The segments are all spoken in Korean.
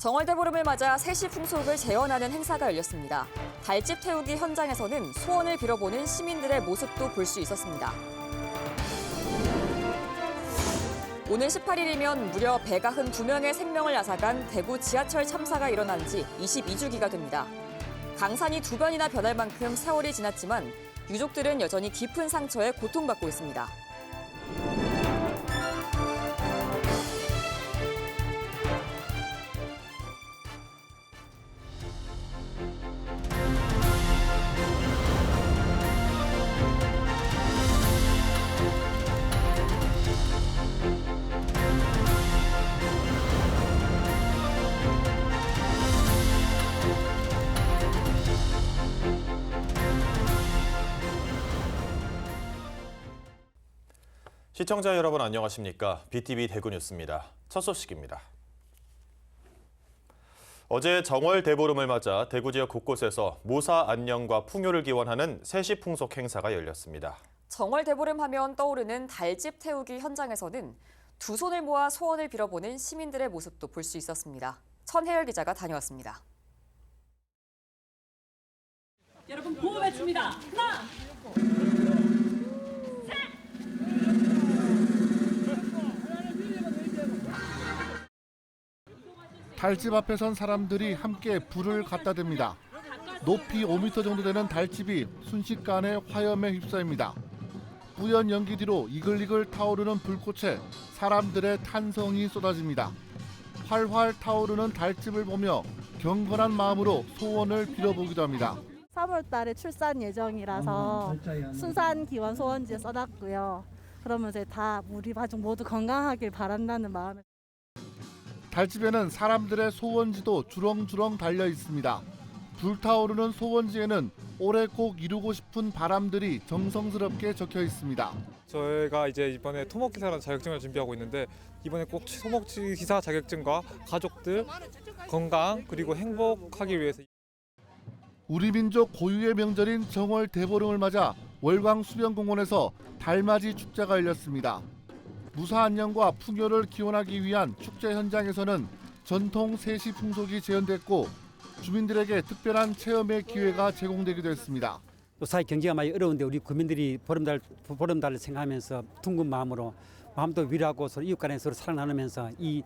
정월대보름을 맞아 세시 풍속을 재현하는 행사가 열렸습니다. 달집 태우기 현장에서는 소원을 빌어보는 시민들의 모습도 볼 수 있었습니다. 오늘 18일이면 무려 배가 흠 2명의 생명을 앗아간 대구 지하철 참사가 일어난 지 22주기가 됩니다. 강산이 2번이나 변할 만큼 세월이 지났지만 유족들은 여전히 깊은 상처에 고통받고 있습니다. 시청자 여러분 안녕하십니까? BTV 대구 뉴스입니다. 첫 소식입니다. 어제 정월 대보름을 맞아 대구 지역 곳곳에서 무사 안녕과 풍요를 기원하는 세시 풍속 행사가 열렸습니다. 정월 대보름 하면 떠오르는 달집 태우기 현장에서는 두 손을 모아 소원을 빌어보는 시민들의 모습도 볼 수 있었습니다. 천혜열 기자가 다녀왔습니다. 여러분 구호 외칩니다. 하나, 달집 앞에 선 사람들이 함께 불을 갖다 댑니다. 높이 5m 정도 되는 달집이 순식간에 화염에 휩싸입니다. 뿌연 연기 뒤로 이글이글 타오르는 불꽃에 사람들의 탄성이 쏟아집니다. 활활 타오르는 달집을 보며 경건한 마음으로 소원을 빌어보기도 합니다. 3월 달에 출산 예정이라서 순산 기원 소원지에 써놨고요. 그러면서 다 우리 가족 모두 건강하길 바란다는 마음에 달집에는 사람들의 소원지도 주렁주렁 달려 있습니다. 불타오르는 소원지에는 올해 꼭 이루고 싶은 바람들이 정성스럽게 적혀 있습니다. 저희가 이제 이번에 토목기사라는 자격증을 준비하고 있는데 이번에 꼭 토목기사 자격증과 가족들 건강 그리고 행복하기 위해서 우리 민족 고유의 명절인 정월 대보름을 맞아 월광 수변공원에서 달맞이 축제가 열렸습니다. 무사 안녕과 풍요를 기원하기 위한 축제 현장에서는 전통 세시 풍속이 재현됐고 주민들에게 특별한 체험의 기회가 제공되기도 했습니다. 또 사회 경제가 많이 어려운데 우리 국민들이 보름달을 생각하면서 둥근 마음으로 마음도 위로하고 서로 이웃 간에 서로 사랑 나누면서 이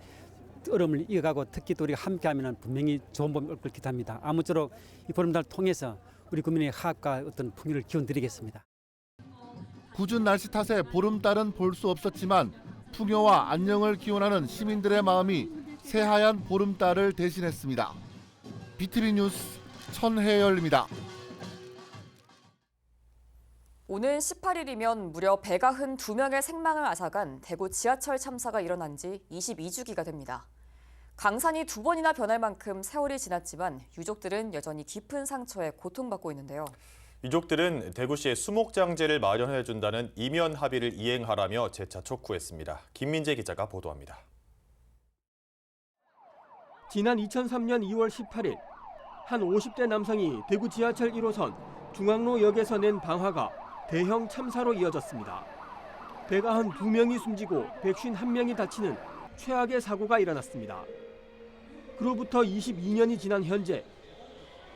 어려움을 이어가고 특히 또 우리가 함께하면 분명히 좋은 봄이 올 걸 기대합니다. 아무쪼록 이 보름달을 통해서 우리 국민의 화합과 어떤 풍요를 기원드리겠습니다. 궂은 날씨 탓에 보름달은 볼 수 없었지만 풍요와 안녕을 기원하는 시민들의 마음이 새하얀 보름달을 대신했습니다. BTV 뉴스 천혜열입니다. 오는 18일이면 무려 배가 흠 2명의 생명을 앗아간 대구 지하철 참사가 일어난 지 22주기가 됩니다. 강산이 2번이나 변할 만큼 세월이 지났지만 유족들은 여전히 깊은 상처에 고통받고 있는데요. 유족들은 대구시에 수목장제를 마련해준다는 이면 합의를 이행하라며 재차 촉구했습니다. 김민재 기자가 보도합니다. 지난 2003년 2월 18일 한 50대 남성이 대구 지하철 1호선 중앙로역에서 낸 방화가 대형 참사로 이어졌습니다. 배가 한 2명이 숨지고 151명이 다치는 최악의 사고가 일어났습니다. 그로부터 22년이 지난 현재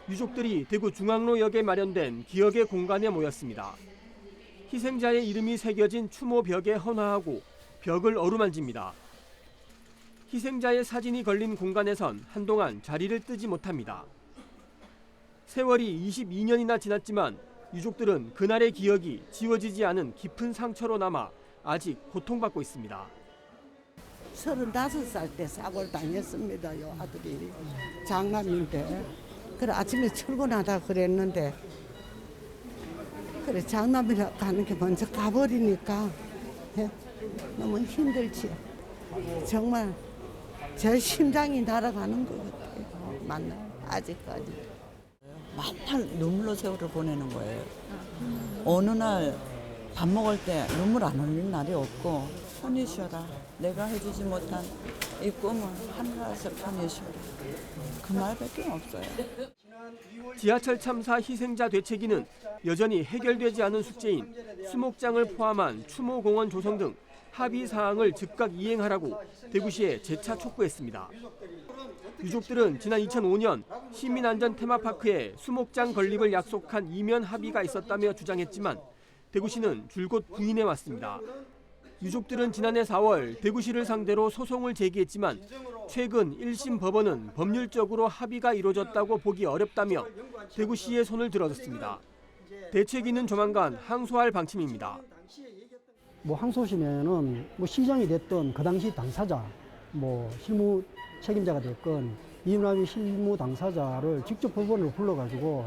유족들이 대구 중앙로역에 마련된 기억의 공간에 모였습니다. 희생자의 이름이 새겨진 추모벽에 헌화하고 벽을 어루만집니다. 희생자의 사진이 걸린 공간에선 한동안 자리를 뜨지 못합니다. 세월이 22년이나 지났지만 유족들은 그날의 기억이 지워지지 않은 깊은 상처로 남아 아직 고통받고 있습니다. 35살 때 사고를 당했습니다요. 아들이 장남인데 그래 아침에 출근하다 그랬는데 그래 장남이라 가는 게 먼저 가버리니까 너무 힘들지. 정말 제 심장이 날아가는 것 같아요. 만나요. 아직까지. 맨날 눈물로 세월을 보내는 거예요. 어느 날 밥 먹을 때 눈물 안 흘리는 날이 없고 편히 쉬어라. 내가 해주지 못한 이 꿈을 하늘에서 편히 쉬어라. 그 말밖에 없어요. 지하철 참사 희생자 되찾기는 여전히 해결되지 않은 숙제인 수목장을 포함한 추모공원 조성 등 합의 사항을 즉각 이행하라고 대구시에 재차 촉구했습니다. 유족들은 지난 2005년 시민안전 테마파크에 수목장 건립을 약속한 이면 합의가 있었다며 주장했지만 대구시는 줄곧 부인해 왔습니다. 유족들은 지난해 4월 대구시를 상대로 소송을 제기했지만 최근 1심 법원은 법률적으로 합의가 이루어졌다고 보기 어렵다며 대구시의 손을 들어줬습니다. 대책위는 조만간 항소할 방침입니다. 항소시면은 시장이 됐던 그 당시 당사자, 실무 책임자가 됐건 이윤합의 실무 당사자를 직접 법원으로 불러가지고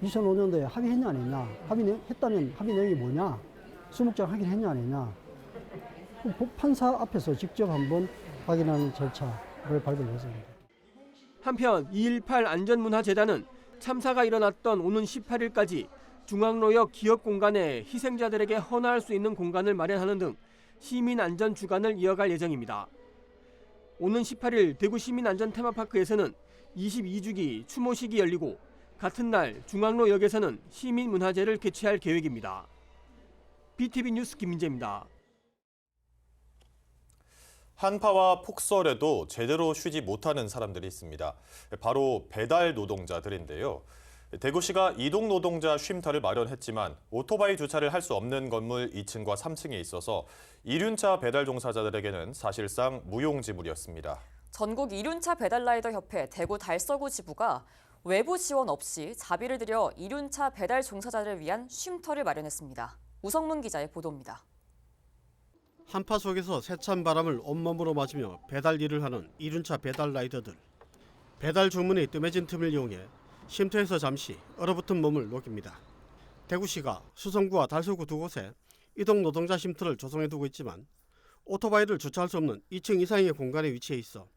2005년도에 합의했냐 안 했냐, 합의했다면 합의 내용이 뭐냐, 수목장 확인했냐 안 했냐, 판사 앞에서 직접 한번 확인하는 절차를 밟을 예정입니다. 한편 2.18 안전문화재단은 참사가 일어났던 오는 18일까지 중앙로역 기업 공간에 희생자들에게 헌화할 수 있는 공간을 마련하는 등 시민안전 주간을 이어갈 예정입니다. 오는 18일 대구 시민안전 테마파크에서는 22주기 추모식이 열리고 같은 날 중앙로역에서는 시민문화제를 개최할 계획입니다. BTV 뉴스 김민재입니다. 한파와 폭설에도 제대로 쉬지 못하는 사람들이 있습니다. 바로 배달 노동자들인데요. 대구시가 이동 노동자 쉼터를 마련했지만 오토바이 주차를 할 수 없는 건물 2층과 3층에 있어서 이륜차 배달 종사자들에게는 사실상 무용지물이었습니다. 전국 이륜차 배달라이더 협회 대구 달서구 지부가 외부 지원 없이 자비를 들여 이륜차 배달 종사자들을 위한 쉼터를 마련했습니다. 우성문 기자의 보도입니다. 한파 속에서 세찬 바람을 온몸으로 맞으며 배달 일을 하는 이륜차 배달 라이더들. 배달 주문이 뜸해진 틈을 이용해 쉼터에서 잠시 얼어붙은 몸을 녹입니다. 대구시가 수성구와 달서구 두 곳에 이동 노동자 쉼터를 조성해두고 있지만 오토바이를 주차할 수 없는 2층 이상의 공간에 위치해 있어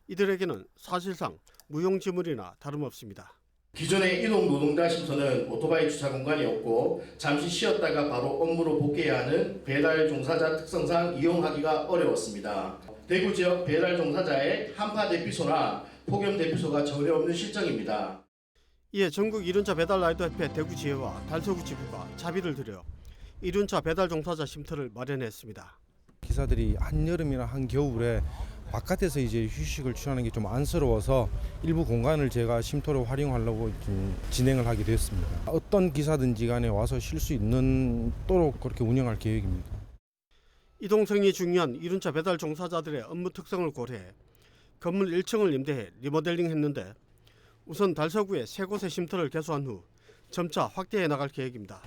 이들에게는 사실상 무용지물이나 다름없습니다. 기존의 이동 노동자 쉼터는 오토바이 주차 공간이 없고 잠시 쉬었다가 바로 업무로 복귀해야 하는 배달 종사자 특성상 이용하기가 어려웠습니다. 대구 지역 배달 종사자의 한파 대피소나 폭염 대피소가 전혀 없는 실정입니다. 이에 전국 이륜차 배달 라이더 협회 대구지회와 달서구 지부가 자비를 들여 이륜차 배달 종사자 쉼터를 마련했습니다. 기사들이 한여름이나 한겨울에 바깥에서 이제 휴식을 취하는 게 좀 안쓰러워서 일부 공간을 제가 쉼터로 활용하려고 진행을 하게 됐습니다. 어떤 기사든지 간에 와서 쉴 수 있도록 그렇게 운영할 계획입니다. 이동성이 중요한 이륜차 배달 종사자들의 업무 특성을 고려해 건물 1층을 임대해 리모델링했는데 우선 달서구에 3곳의 쉼터를 개소한 후 점차 확대해 나갈 계획입니다.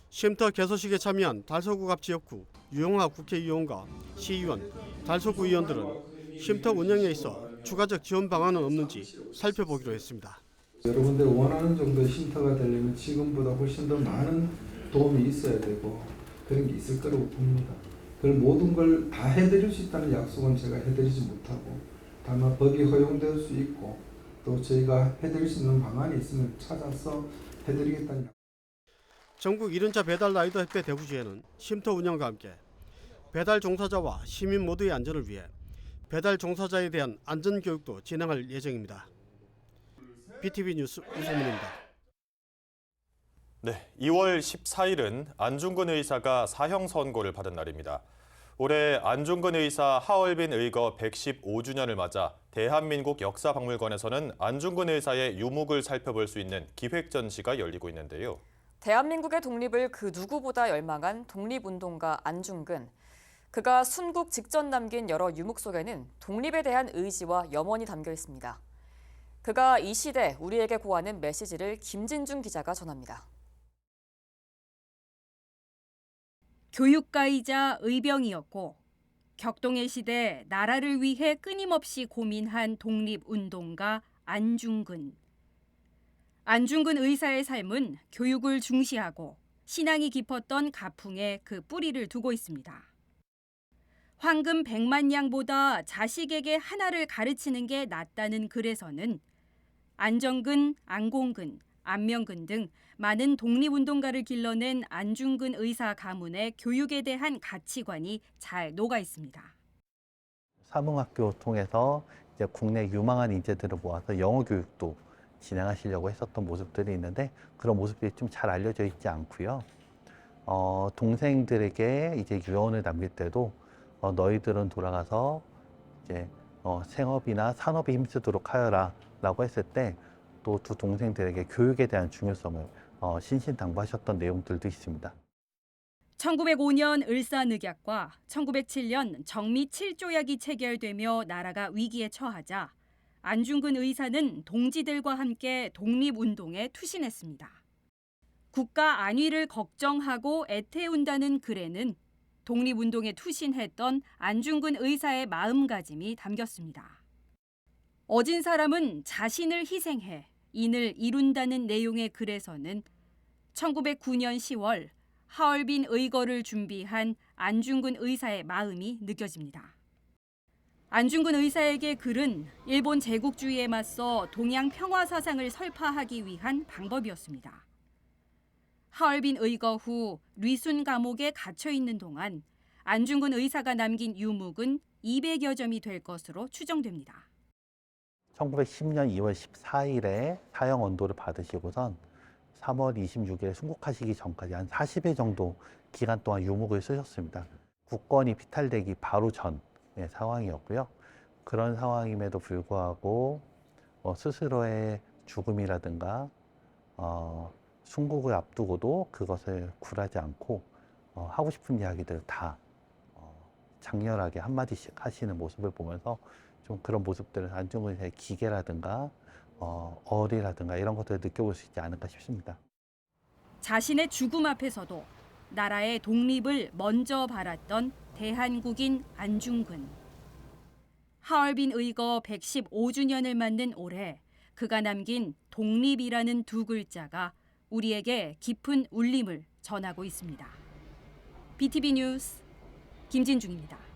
쉼터 개소식에 참여한 달서구갑 지역구 유영하 국회의원과 시의원, 달서구 의원들은 쉼터 운영에 있어 추가적 지원 방안은 없는지 살펴보기로 했습니다. 여러분들 원하는 정도의 쉼터가 되려면 지금보다 훨씬 더 많은 도움이 있어야 되고 그런 게 있을 거라고 봅니다. 그걸 모든 걸 다 해드릴 수 있다는 약속은 제가 해드리지 못하고 다만 법이 허용될 수 있고 또 저희가 해드릴 수 있는 방안이 있으면 찾아서 해드리겠다는 약속. 전국 이륜차 배달 라이더 협회 대구지회는 쉼터 운영과 함께 배달 종사자와 시민 모두의 안전을 위해 배달 종사자에 대한 안전 교육도 진행할 예정입니다. BTV 뉴스 우성문입니다. 네, 2월 14일은 안중근 의사가 사형 선고를 받은 날입니다. 올해 안중근 의사 하얼빈 의거 115주년을 맞아 대한민국 역사박물관에서는 안중근 의사의 유목을 살펴볼 수 있는 기획 전시가 열리고 있는데요. 대한민국의 독립을 그 누구보다 열망한 독립운동가 안중근. 그가 순국 직전 남긴 여러 유목 속에는 독립에 대한 의지와 염원이 담겨 있습니다. 그가 이 시대 우리에게 고하는 메시지를 김진중 기자가 전합니다. 교육가이자 의병이었고 격동의 시대 나라를 위해 끊임없이 고민한 독립운동가 안중근. 안중근 의사의 삶은 교육을 중시하고 신앙이 깊었던 가풍에 그 뿌리를 두고 있습니다. 황금 100만 양보다 자식에게 하나를 가르치는 게 낫다는 글에서는 안정근, 안공근, 안명근 등 많은 독립운동가를 길러낸 안중근 의사 가문의 교육에 대한 가치관이 잘 녹아 있습니다. 사범학교 통해서 이제 국내 유망한 인재들을 모아서 영어 교육도 진행하시려고 했었던 모습들이 있는데 그런 모습들이 좀 잘 알려져 있지 않고요. 동생들에게 이제 유언을 남길 때도 너희들은 돌아가서 이제 생업이나 산업에 힘쓰도록 하여라 라고 했을 때 또 두 동생들에게 교육에 대한 중요성을 신신당부하셨던 내용들도 있습니다. 1905년 을사늑약과 1907년 정미 7조약이 체결되며 나라가 위기에 처하자 안중근 의사는 동지들과 함께 독립운동에 투신했습니다. 국가 안위를 걱정하고 애태운다는 글에는 독립운동에 투신했던 안중근 의사의 마음가짐이 담겼습니다. 어진 사람은 자신을 희생해 인을 이룬다는 내용의 글에서는 1909년 10월 하얼빈 의거를 준비한 안중근 의사의 마음이 느껴집니다. 안중근 의사에게 글은 일본 제국주의에 맞서 동양 평화 사상을 설파하기 위한 방법이었습니다. 하얼빈 의거 후 리순 감옥에 갇혀 있는 동안 안중근 의사가 남긴 유묵은 200여 점이 될 것으로 추정됩니다. 1910년 2월 14일에 사형 언도를 받으시고선 3월 26일에 순국하시기 전까지 한 40일 정도 기간 동안 유묵을 쓰셨습니다. 국권이 피탈되기 바로 전의 상황이었고요. 그런 상황임에도 불구하고 스스로의 죽음이라든가 순국을 앞두고도 그것을 굴하지 않고 하고 싶은 이야기들을 다 장렬하게 한마디씩 하시는 모습을 보면서 좀 그런 모습들을 안중근의 기계라든가 어리라든가 이런 것들을 느껴볼 수 있지 않을까 싶습니다. 자신의 죽음 앞에서도 나라의 독립을 먼저 바랐던 대한국인 안중근. 하얼빈 의거 115주년을 맞는 올해 그가 남긴 독립이라는 두 글자가 우리에게 깊은 울림을 전하고 있습니다. BTV 뉴스 김진중입니다.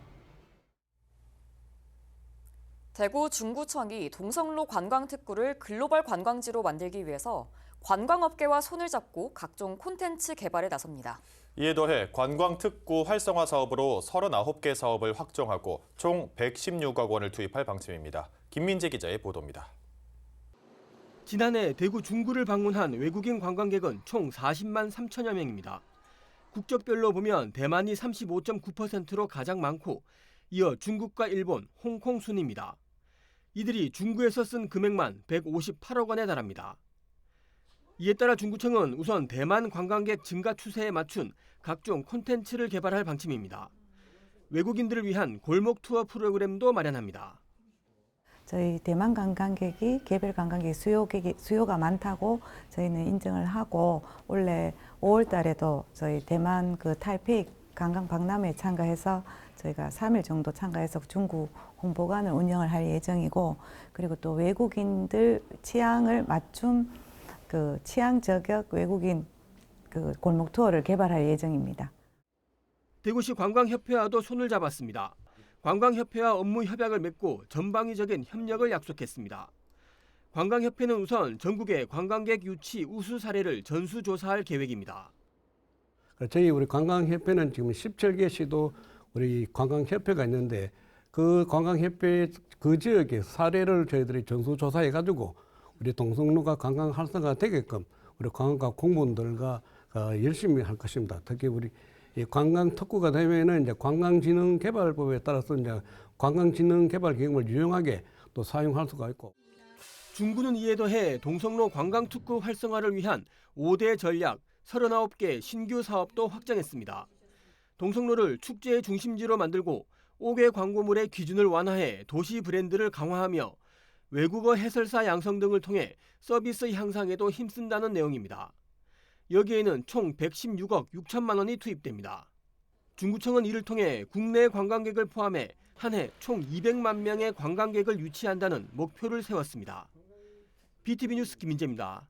대구 중구청이 동성로 관광특구를 글로벌 관광지로 만들기 위해서 관광업계와 손을 잡고 각종 콘텐츠 개발에 나섭니다. 이에 더해 관광특구 활성화 사업으로 39개 사업을 확정하고 총 116억 원을 투입할 방침입니다. 김민재 기자의 보도입니다. 지난해 대구 중구를 방문한 외국인 관광객은 총 40만 3천여 명입니다. 국적별로 보면 대만이 35.9%로 가장 많고 이어 중국과 일본, 홍콩 순입니다. 이들이 중구에서 쓴 금액만 158억 원에 달합니다. 이에 따라 중구청은 우선 대만 관광객 증가 추세에 맞춘 각종 콘텐츠를 개발할 방침입니다. 외국인들을 위한 골목 투어 프로그램도 마련합니다. 저희 대만 관광객이 개별 관광객 수요가 많다고 저희는 인정을 하고 원래 5월 달에도 저희 대만 타이페이 관광 박람회에 참가해서 저희가 3일 정도 참가해서 중구 홍보관을 운영을 할 예정이고 그리고 또 외국인들 취향을 맞춤 취향 저격 외국인 골목 투어를 개발할 예정입니다. 대구시 관광협회와도 손을 잡았습니다. 관광협회와 업무 협약을 맺고 전방위적인 협력을 약속했습니다. 관광협회는 우선 전국의 관광객 유치 우수 사례를 전수조사할 계획입니다. 저희 우리 관광협회는 지금 17개 시도 우리 관광협회가 있는데 그 관광협회 그 지역의 사례를 저희들이 전수조사해가지고 우리 동성로가 관광 활성화가 되게끔 우리 관광과 공무원들과 열심히 할 것입니다. 특히 우리 이 관광 특구가 되면은 이제 관광진흥개발법에 따라서 이제 관광진흥개발기금을 유용하게 또 사용할 수가 있고. 중구는 이에 더해 동성로 관광특구 활성화를 위한 5대 전략 39개 신규 사업도 확정했습니다. 동성로를 축제의 중심지로 만들고 5개 광고물의 기준을 완화해 도시 브랜드를 강화하며 외국어 해설사 양성 등을 통해 서비스 향상에도 힘쓴다는 내용입니다. 여기에는 총 116억 6천만 원이 투입됩니다. 중구청은 이를 통해 국내 관광객을 포함해 한 해 총 200만 명의 관광객을 유치한다는 목표를 세웠습니다. BTV 뉴스 김민재입니다.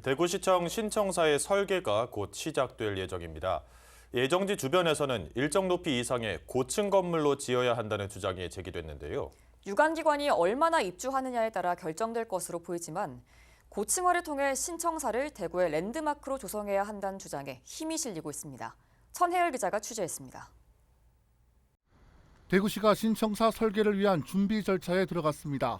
대구시청 신청사의 설계가 곧 시작될 예정입니다. 예정지 주변에서는 일정 높이 이상의 고층 건물로 지어야 한다는 주장이 제기됐는데요. 유관기관이 얼마나 입주하느냐에 따라 결정될 것으로 보이지만 고층화를 통해 신청사를 대구의 랜드마크로 조성해야 한다는 주장에 힘이 실리고 있습니다. 천혜열 기자가 취재했습니다. 대구시가 신청사 설계를 위한 준비 절차에 들어갔습니다.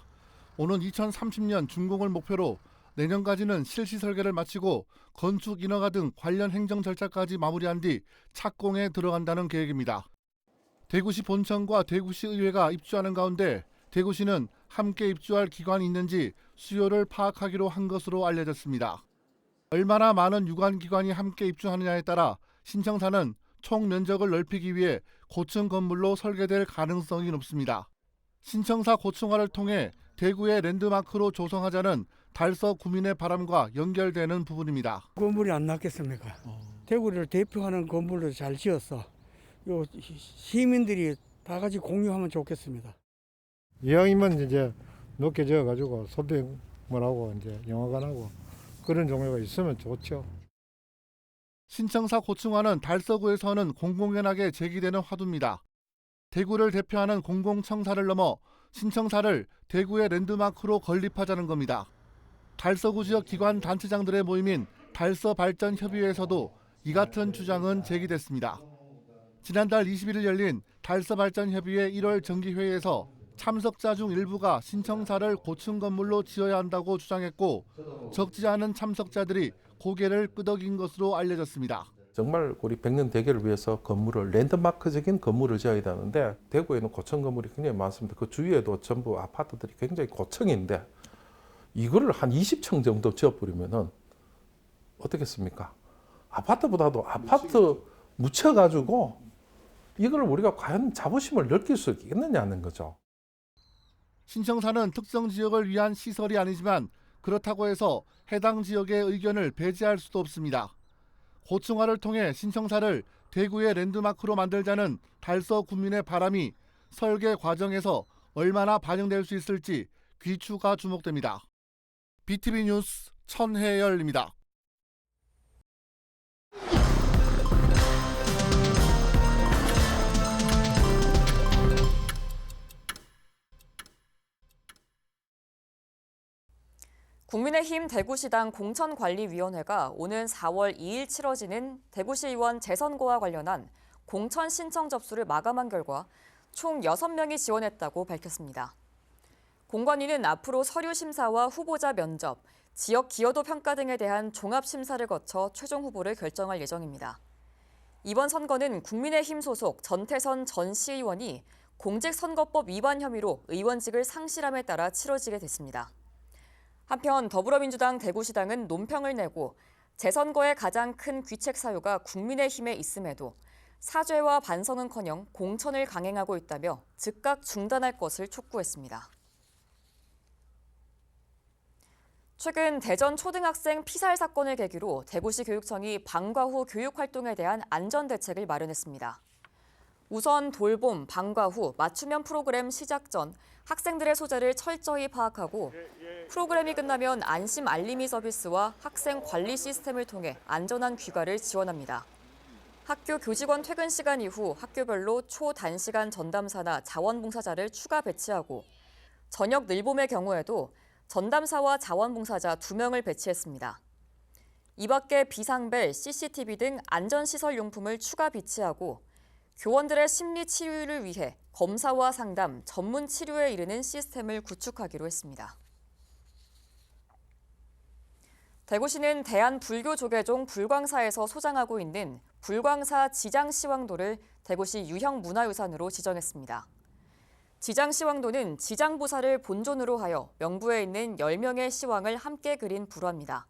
오는 2030년 준공을 목표로 내년까지는 실시 설계를 마치고 건축 인허가 등 관련 행정 절차까지 마무리한 뒤 착공에 들어간다는 계획입니다. 대구시 본청과 대구시 의회가 입주하는 가운데 대구시는 함께 입주할 기관이 있는지 수요를 파악하기로 한 것으로 알려졌습니다. 얼마나 많은 유관기관이 함께 입주하느냐에 따라 신청사는 총 면적을 넓히기 위해 고층 건물로 설계될 가능성이 높습니다. 신청사 고층화를 통해 대구의 랜드마크로 조성하자는 달서 구민의 바람과 연결되는 부분입니다. 건물이 안 낫겠습니까? 대구를 대표하는 건물을 잘 지어서 요 시민들이 다 같이 공유하면 좋겠습니다. 이왕이면 이제 높게 지어가지고 쇼핑몰하고 이제 영화관하고 그런 종류가 있으면 좋죠. 신청사 고층화는 달서구에서는 공공연하게 제기되는 화두입니다. 대구를 대표하는 공공청사를 넘어 신청사를 대구의 랜드마크로 건립하자는 겁니다. 달서구 지역 기관 단체장들의 모임인 달서발전협의회에서도 이 같은 주장은 제기됐습니다. 지난달 21일 열린 달서발전협의회 1월 정기회의에서 참석자 중 일부가 신청사를 고층 건물로 지어야 한다고 주장했고 적지 않은 참석자들이 고개를 끄덕인 것으로 알려졌습니다. 정말 우리 100년 대계를 위해서 건물을 랜드마크적인 건물을 지어야 되는데 대구에는 고층 건물이 굉장히 많습니다. 그 주위에도 전부 아파트들이 굉장히 고층인데 이거를 한 20층 정도 지어버리면은 어떻겠습니까? 아파트보다도 아파트 묻혀가지고 이걸 우리가 과연 자부심을 느낄 수 있겠느냐는 거죠. 신청사는 특정 지역을 위한 시설이 아니지만 그렇다고 해서 해당 지역의 의견을 배제할 수도 없습니다. 고층화를 통해 신청사를 대구의 랜드마크로 만들자는 달서 구민의 바람이 설계 과정에서 얼마나 반영될 수 있을지 귀추가 주목됩니다. BTV 뉴스 천혜열입니다. 국민의힘 대구시당 공천관리위원회가 오는 4월 2일 치러지는 대구시의원 재선거와 관련한 공천 신청 접수를 마감한 결과 총 6명이 지원했다고 밝혔습니다. 공관위는 앞으로 서류 심사와 후보자 면접, 지역 기여도 평가 등에 대한 종합 심사를 거쳐 최종 후보를 결정할 예정입니다. 이번 선거는 국민의힘 소속 전태선 전 시의원이 공직선거법 위반 혐의로 의원직을 상실함에 따라 치러지게 됐습니다. 한편 더불어민주당 대구시당은 논평을 내고 재선거의 가장 큰 귀책 사유가 국민의힘에 있음에도 사죄와 반성은커녕 공천을 강행하고 있다며 즉각 중단할 것을 촉구했습니다. 최근 대전 초등학생 피살 사건을 계기로 대구시 교육청이 방과 후 교육활동에 대한 안전대책을 마련했습니다. 우선 돌봄, 방과 후 맞춤형 프로그램 시작 전 학생들의 소재를 철저히 파악하고 프로그램이 끝나면 안심 알림이 서비스와 학생 관리 시스템을 통해 안전한 귀가를 지원합니다. 학교 교직원 퇴근 시간 이후 학교별로 초단시간 전담사나 자원봉사자를 추가 배치하고 저녁 늘봄의 경우에도 전담사와 자원봉사자 2명을 배치했습니다. 이 밖에 비상벨, CCTV 등 안전시설 용품을 추가 비치하고 교원들의 심리 치유를 위해 검사와 상담, 전문 치료에 이르는 시스템을 구축하기로 했습니다. 대구시는 대한불교조계종 불광사에서 소장하고 있는 불광사 지장시황도를 대구시 유형문화유산으로 지정했습니다. 지장시황도는 지장보살을 본존으로 하여 명부에 있는 10명의 시황을 함께 그린 불화입니다.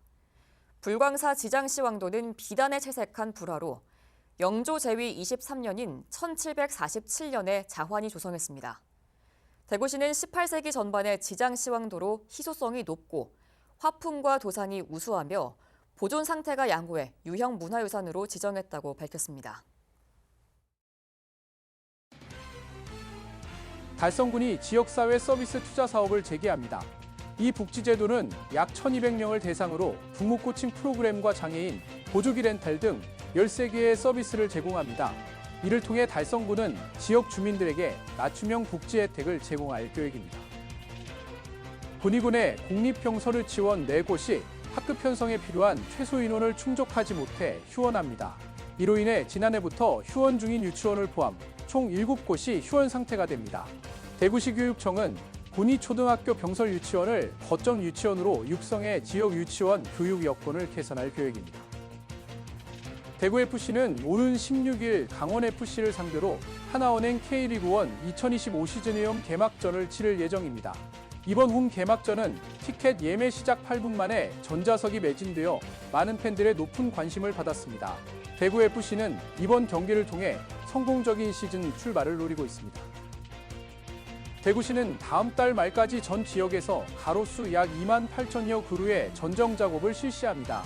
불광사 지장시황도는 비단에 채색한 불화로 영조 제위 23년인 1747년에 자환이 조성했습니다. 대구시는 18세기 전반의 지장시황도로 희소성이 높고 화풍과 도산이 우수하며 보존 상태가 양호해 유형문화유산으로 지정했다고 밝혔습니다. 달성군이 지역사회 서비스 투자 사업을 재개합니다. 이 복지제도는 약 1,200명을 대상으로 부모 코칭 프로그램과 장애인, 보조기 렌탈 등 13개의 서비스를 제공합니다. 이를 통해 달성군은 지역 주민들에게 맞춤형 복지 혜택을 제공할 계획입니다. 군의군의 공립병설 유치원 4곳이 학급 편성에 필요한 최소 인원을 충족하지 못해 휴원합니다. 이로 인해 지난해부터 휴원 중인 유치원을 포함 총 7곳이 휴원 상태가 됩니다. 대구시 교육청은 군의초등학교 병설 유치원을 거점 유치원으로 육성해 지역 유치원 교육 여건을 개선할 계획입니다. 대구FC는 오는 16일 강원FC를 상대로 하나은행 K리그1 2025 시즌이홈 개막전을 치를 예정입니다. 이번 홈 개막전은 티켓 예매 시작 8분 만에 전자석이 매진되어 많은 팬들의 높은 관심을 받았습니다. 대구FC는 이번 경기를 통해 성공적인 시즌 출발을 노리고 있습니다. 대구시는 다음 달 말까지 전 지역에서 가로수 약 2만 8천여 그루의 전정 작업을 실시합니다.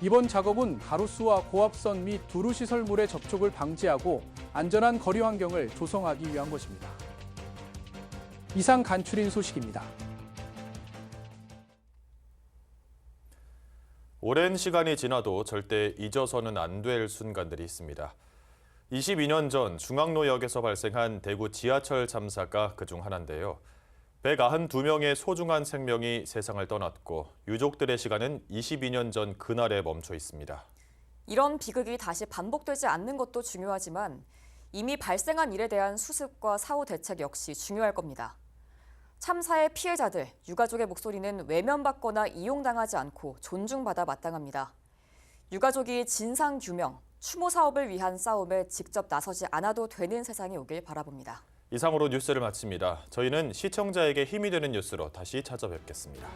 이번 작업은 가로수와 고압선 및 두루시설물의 접촉을 방지하고 안전한 거리 환경을 조성하기 위한 것입니다. 이상 간추린 소식입니다. 오랜 시간이 지나도 절대 잊어서는 안 될 순간들이 있습니다. 22년 전 중앙로역에서 발생한 대구 지하철 참사가 그중 하나인데요. 192명의 소중한 생명이 세상을 떠났고 유족들의 시간은 22년 전 그날에 멈춰 있습니다. 이런 비극이 다시 반복되지 않는 것도 중요하지만 이미 발생한 일에 대한 수습과 사후 대책 역시 중요할 겁니다. 참사의 피해자들, 유가족의 목소리는 외면받거나 이용당하지 않고 존중받아 마땅합니다. 유가족이 진상규명, 추모 사업을 위한 싸움에 직접 나서지 않아도 되는 세상이 오길 바라봅니다. 이상으로 뉴스를 마칩니다. 저희는 시청자에게 힘이 되는 뉴스로 다시 찾아뵙겠습니다.